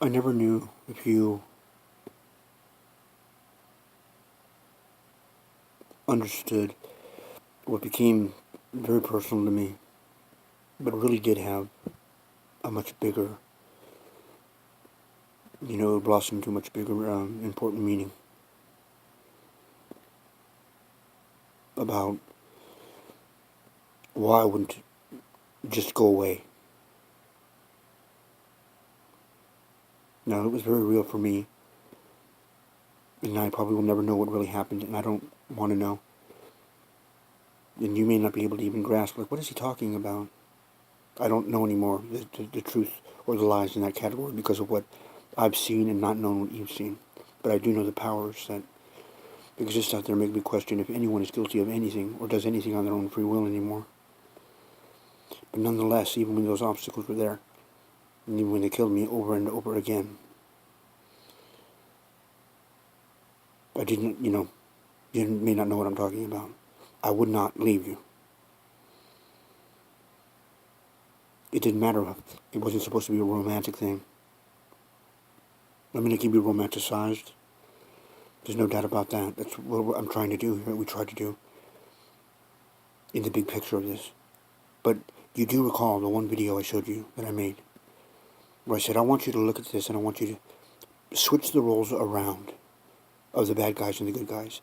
I never knew if you understood what became very personal to me, but really did have a much bigger, it blossomed into a much bigger, important meaning about why I wouldn't just go away. Now, it was very real for me, and I probably will never know what really happened, and I don't want to know. And you may not be able to even grasp, like, what is he talking about? I don't know anymore the truth or the lies in that category because of what I've seen and not known what you've seen. But I do know the powers that exist out there make me question if anyone is guilty of anything or does anything on their own free will anymore. But nonetheless, even when those obstacles were there, and even when they killed me over and over again, I didn't, you may not know what I'm talking about. I would not leave you. It didn't matter. It wasn't supposed to be a romantic thing. I mean, it can be romanticized. There's no doubt about that. That's what I'm trying to do here, what we tried to do in the big picture of this. But you do recall the one video I showed you that I made, where I said, I want you to look at this and I want you to switch the roles around of the bad guys and the good guys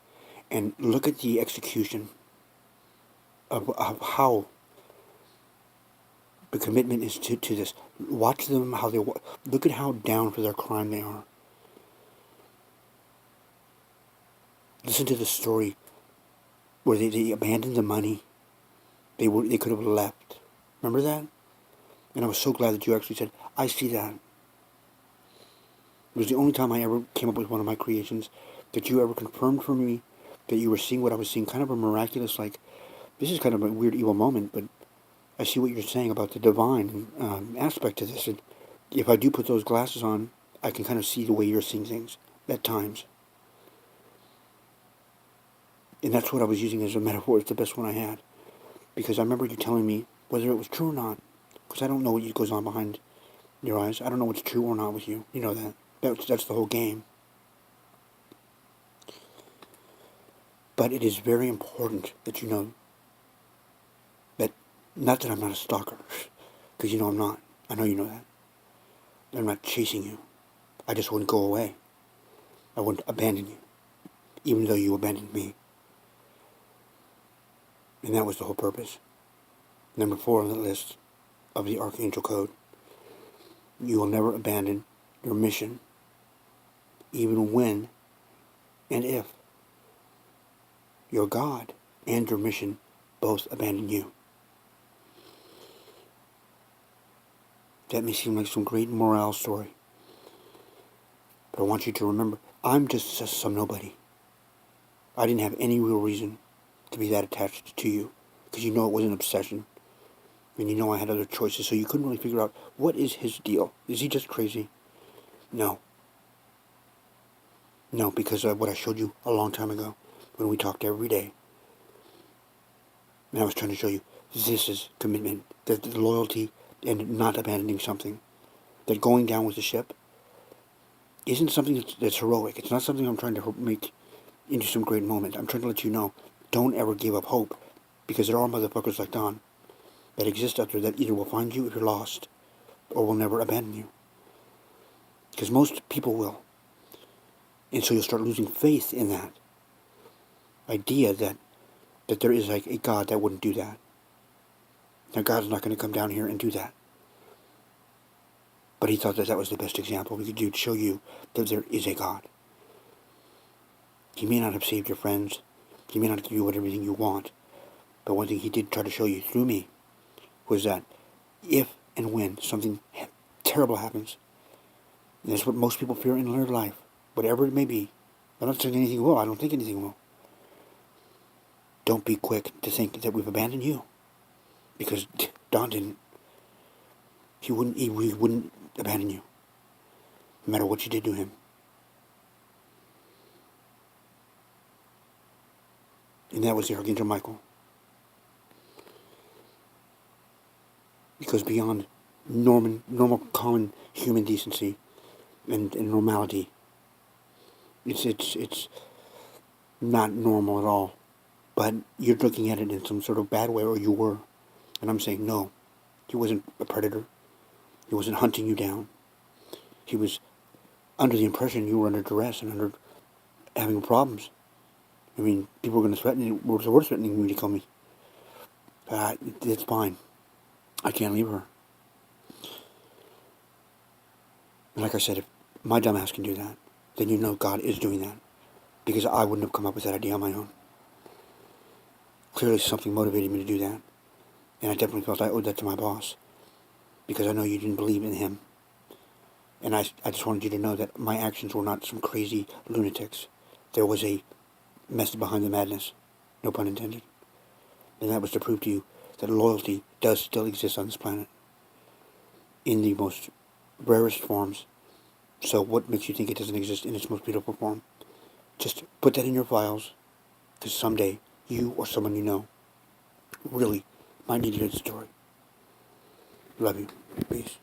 and look at the execution of how the commitment is to this. Watch them, how they look at how down for their crime they are. Listen to the story where they abandoned the money. They could have left. Remember that? And I was so glad that you actually said, I see that. It was the only time I ever came up with one of my creations that you ever confirmed for me that you were seeing what I was seeing. Kind of a miraculous, like, this is kind of a weird, evil moment, but I see what you're saying about the divine aspect to this. And if I do put those glasses on, I can kind of see the way you're seeing things at times. And that's what I was using as a metaphor. It's the best one I had. Because I remember you telling me whether it was true or not. Because I don't know what goes on behind your eyes. I don't know what's true or not with you. You know that. That's the whole game. But it is very important that you know that, not that I'm not a stalker, because you know I'm not. I know you know that. I'm not chasing you. I just wouldn't go away. I wouldn't abandon you, even though you abandoned me. And that was the whole purpose. Number 4 on the list of the Archangel Code. You will never abandon your mission, even when and if your God and your mission both abandon you. That may seem like some great morale story, but I want you to remember, I'm just some nobody. I didn't have any real reason to be that attached to you, because you know it was an obsession, and you know I had other choices, so you couldn't really figure out, what is his deal? Is he just crazy? No. No, because of what I showed you a long time ago, when we talked every day. And I was trying to show you, this is commitment, that the loyalty and not abandoning something, that going down with the ship isn't something that's heroic. It's not something I'm trying to make into some great moment. I'm trying to let you know, don't ever give up hope, because there are motherfuckers like Don that exist out there that either will find you if you're lost, or will never abandon you. Because most people will. And so you'll start losing faith in that idea that there is like a God that wouldn't do that. Now, God's not going to come down here and do that. But he thought that that was the best example we could do to show you that there is a God. He may not have saved your friends. He may not give you everything you want. But one thing he did try to show you through me was that if and when something terrible happens, and that's what most people fear in their life, whatever it may be, I'm not saying anything will. I don't think anything will. Don't be quick to think that we've abandoned you. Because Don didn't. He wouldn't abandon you, no matter what you did to him. And that was the Archangel Michael. Because beyond normal, common human decency, and normality. It's not normal at all. But you're looking at it in some sort of bad way, or you were. And I'm saying, no, he wasn't a predator. He wasn't hunting you down. He was under the impression you were under duress and under having problems. I mean, people were going to threaten you. Were threatening me to kill me. It's fine. I can't leave her. And like I said, if my dumbass can do that, then you know God is doing that. Because I wouldn't have come up with that idea on my own. Clearly something motivated me to do that. And I definitely felt I owed that to my boss. Because I know you didn't believe in him. And I just wanted you to know that my actions were not some crazy lunatics. There was a method behind the madness. No pun intended. And that was to prove to you that loyalty does still exist on this planet. In the most rarest forms. So what makes you think it doesn't exist in its most beautiful form? Just put that in your files. Because someday, you or someone you know really might need to hear the story. Love you. Peace.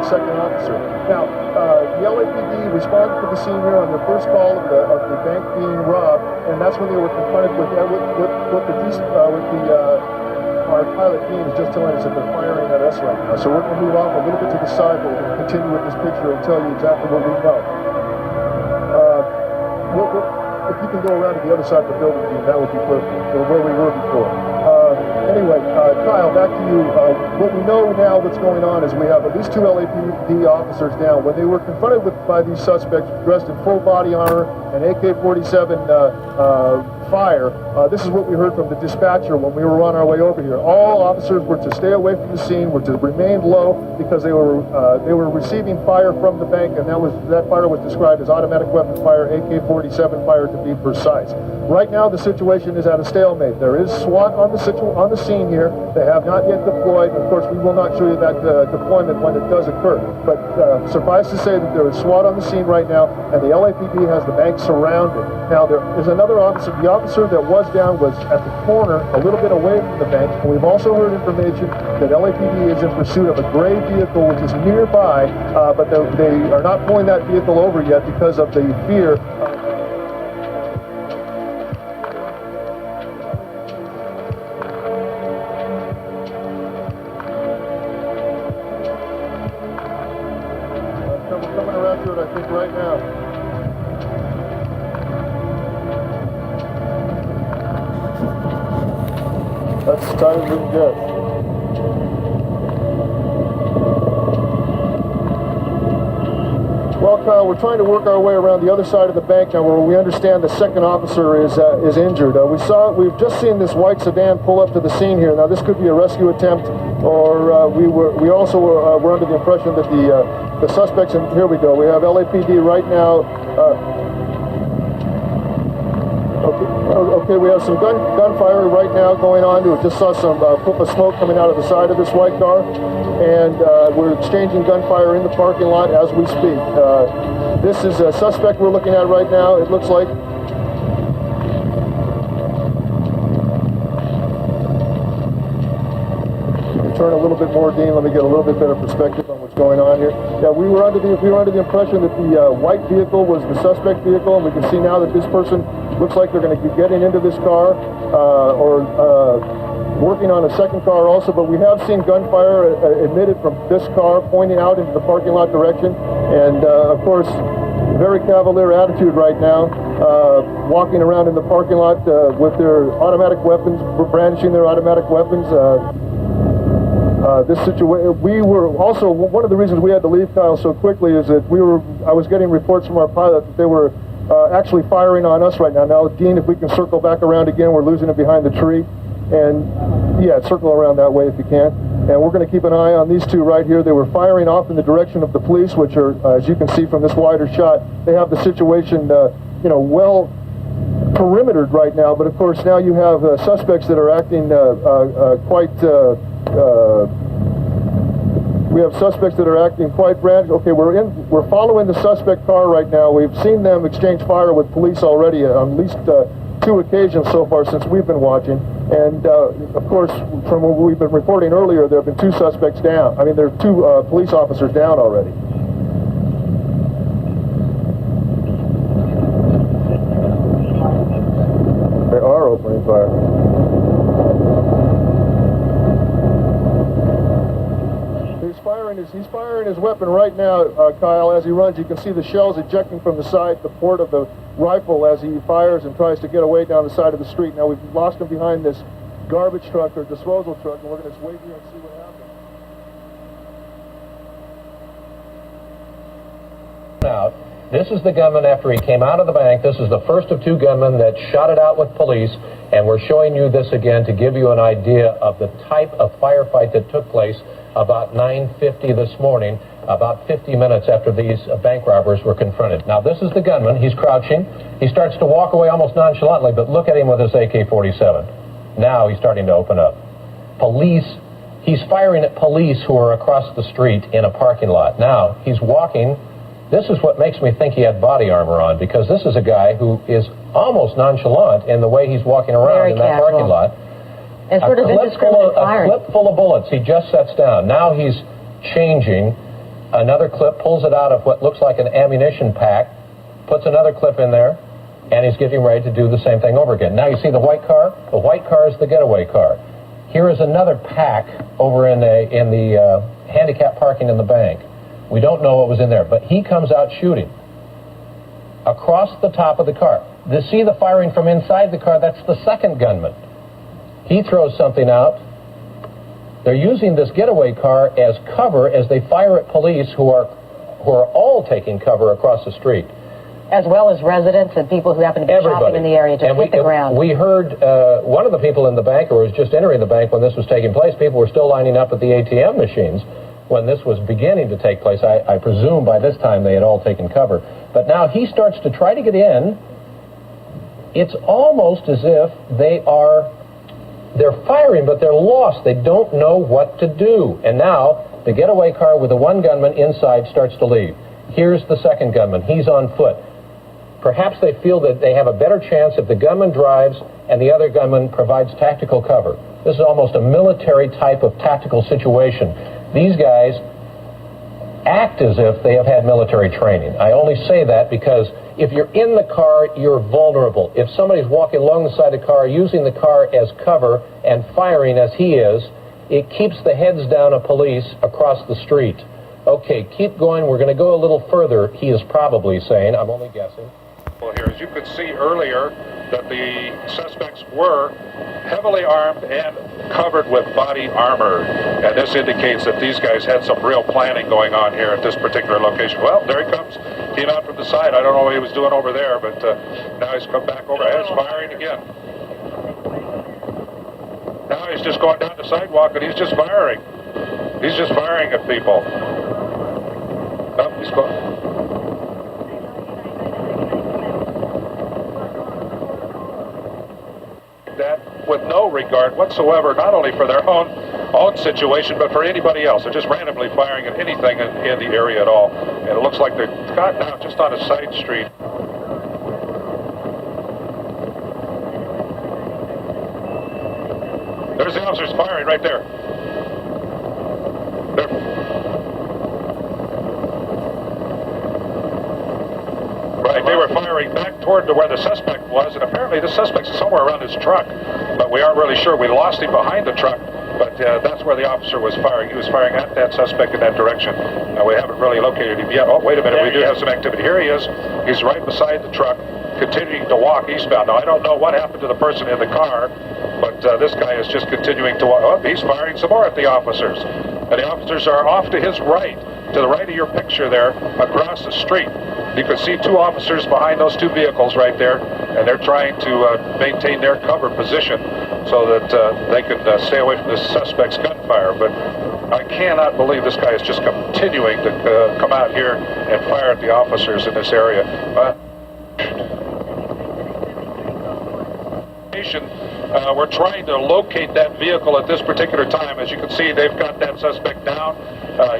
Second officer. Now, the LAPD responded to the scene here on their first call of the bank being robbed, and that's when they were confronted with our pilot Dean is just telling us that they're firing at us right now. So we're going to move off a little bit to the side, but we're going to continue with this picture and tell you exactly what we know. If you can go around to the other side of the building, Dean, that would be perfect, or where we were before. Anyway, Kyle, back to you. What we know now that's going on is we have at least 2 LAPD officers down. When they were confronted by these suspects dressed in full body armor and AK-47 fire, this is what we heard from the dispatcher when we were on our way over here. All officers were to stay away from the scene, were to remain low because they were receiving fire from the bank, and that fire was described as automatic weapon fire, AK-47 fire to be precise. Right now, the situation is at a stalemate. There is SWAT on the scene here. They have not yet deployed. Of course, we will not show you that deployment when it does occur. But suffice to say that there is SWAT on the scene right now, and the LAPD has the bank surrounded. Now, there is another officer. The officer that was down was at the corner, a little bit away from the bank. And we've also heard information that LAPD is in pursuit of a gray vehicle, which is nearby, but they are not pulling that vehicle over yet because of the fear. Coming around to it, I think, right now. That's as tight as we can get. Well, Kyle, we're trying to work our way around the other side of the bank now, where we understand the second officer is injured. We've just seen this white sedan pull up to the scene here. Now, this could be a rescue attempt, or we also were under the impression that the suspects. And here we go. We have LAPD right now. Okay, we have some gunfire right now going on. We just saw some puff of smoke coming out of the side of this white car, and we're exchanging gunfire in the parking lot as we speak. This is a suspect we're looking at right now, it looks like. You can turn a little bit more, Dean. Let me get a little bit better perspective on what's going on here. Yeah, we were under the impression that the white vehicle was the suspect vehicle, and we can see now that this person looks like they're going to be getting into this car or working on a second car also, but we have seen gunfire emitted from this car pointing out into the parking lot direction, and of course, very cavalier attitude right now, walking around in the parking lot with their automatic weapons, brandishing their automatic weapons. This situation, we were also, one of the reasons we had to leave, Kyle, so quickly is that I was getting reports from our pilot that they were actually firing on us right now. Now, Dean, if we can circle back around again, we're losing it behind the tree. And yeah, circle around that way if you can. And we're going to keep an eye on these two right here. They were firing off in the direction of the police, which are, as you can see from this wider shot, they have the situation, you know, well perimetered right now. But of course, now you have suspects that are acting we have suspects that are acting quite brash. Okay, we're following the suspect car right now. We've seen them exchange fire with police already on at least 2 occasions so far since we've been watching. And of course, from what we've been reporting earlier, there have been 2 suspects down. I mean, there are 2 police officers down already. They are opening fire. He's firing his weapon right now, Kyle. As he runs, you can see the shells ejecting from the side, the port of the rifle as he fires and tries to get away down the side of the street. Now we've lost him behind this garbage truck or disposal truck, and we're going to wait here and see what happens. Out. This is the gunman after he came out of the bank. This is the first of 2 gunmen that shot it out with police, and we're showing you this again to give you an idea of the type of firefight that took place about 9:50 this morning, about 50 minutes after these bank robbers were confronted. Now, this is the gunman. He's crouching. He starts to walk away almost nonchalantly, but look at him with his AK-47. Now he's starting to open up. He's firing at police who are across the street in a parking lot. Now, he's walking. This is what makes me think he had body armor on, because this is a guy who is almost nonchalant in the way he's walking around in that parking lot. And sort of indiscriminate firing. A clip full of bullets. He just sets down. Now he's changing. Another clip, pulls it out of what looks like an ammunition pack, puts another clip in there, and he's getting ready to do the same thing over again. Now you see the white car? The white car is the getaway car. Here is another pack over in the handicap parking in the bank. We don't know what was in there, but he comes out shooting across the top of the car. To see the firing from inside the car, that's the second gunman. He throws something out. They're using this getaway car as cover as they fire at police who are all taking cover across the street. As well as residents and people who happen to be shopping in the area, just hit the ground. We heard one of the people in the bank, or was just entering the bank when this was taking place, people were still lining up at the ATM machines when this was beginning to take place. I presume by this time they had all taken cover. But now he starts to try to get in. It's almost as if they're firing, but they're lost. They don't know what to do. And now the getaway car with the one gunman inside starts to leave. Here's the second gunman. He's on foot. Perhaps they feel that they have a better chance if the gunman drives and the other gunman provides tactical cover. This is almost a military type of tactical situation. These guys act as if they have had military training. I only say that because if you're in the car, you're vulnerable. If somebody's walking along the side of the car, using the car as cover and firing as he is, it keeps the heads down of police across the street. Okay, keep going. We're going to go a little further, he is probably saying. I'm only guessing. Well, here, as you could see earlier, that the suspects were heavily armed and covered with body armor. And this indicates that these guys had some real planning going on here at this particular location. Well, there he comes. Came out from the side. I don't know what he was doing over there, but now he's come back over. He's firing again. Now he's just going down the sidewalk and he's just firing. He's just firing at people. Oh, he's going. That with no regard whatsoever, not only for their own situation, but for anybody else. They're just randomly firing at anything in the area at all. And it looks like they're caught now just on a side street. There's the officers firing right there. Right, they were firing back toward where the suspect was, and apparently the suspect's somewhere around his truck, but we aren't really sure. We lost him behind the truck, but that's where the officer was firing. He was firing at that suspect in that direction. We haven't really located him yet. Oh, wait a minute, we do have some activity. Here he is. He's right beside the truck, continuing to walk eastbound. Now, I don't know what happened to the person in the car, but this guy is just continuing to walk. Oh, he's firing some more at the officers. And the officers are off to his right, to the right of your picture there, across the street. You can see two officers behind those two vehicles right there, and they're trying to maintain their cover position so that they can stay away from the suspect's gunfire. But I cannot believe this guy is just continuing to come out here and fire at the officers in this area. We're trying to locate that vehicle at this particular time. As you can see, they've got that suspect down.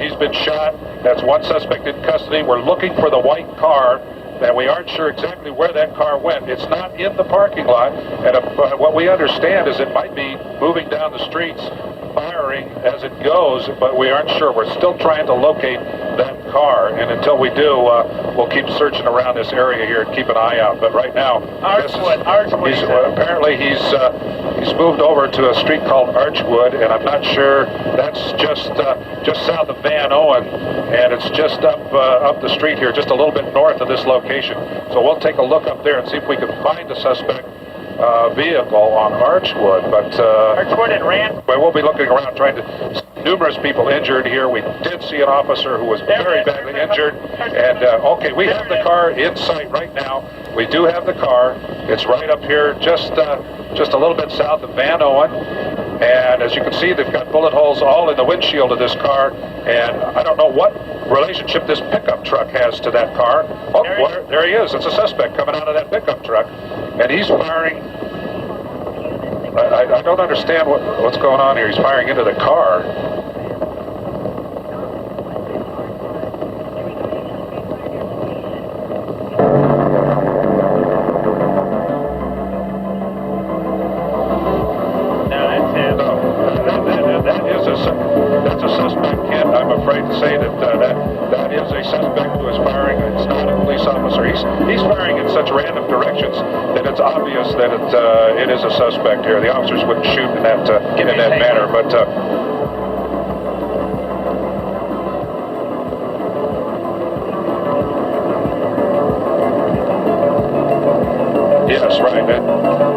He's been shot. That's one suspect in custody. We're looking for the white car, and we aren't sure exactly where that car went. It's not in the parking lot, and what we understand is it might be moving down the streets, firing as it goes, but we aren't sure. We're still trying to locate that car, and until we do, we'll keep searching around this area here and keep an eye out. But right now, apparently he's moved over to a street called Archwood, and I'm not sure. That's just south of Van Owen, and it's just up the street here, just a little bit north of this location. So we'll take a look up there and see if we can find the suspect vehicle on Archwood. But Archwood and Rand. Well, we'll be looking around, trying to. Numerous people injured here. We did see an officer who was very badly injured. And okay, we have the car in sight right now. We do have the car. It's right up here, just a little bit south of Van Owen. And as you can see, they've got bullet holes all in the windshield of this car. And I don't know what relationship this pickup truck has to that car. Oh, there he is. It's a suspect coming out of that pickup truck. And he's firing. I don't understand what's going on here. He's firing into the car. That's a suspect, Kent. I'm afraid to say that is a suspect who is firing. It's not a police officer. He's firing in such random directions that it's obvious that it is a suspect here. The officers wouldn't shoot in that manner, but. Yes, right.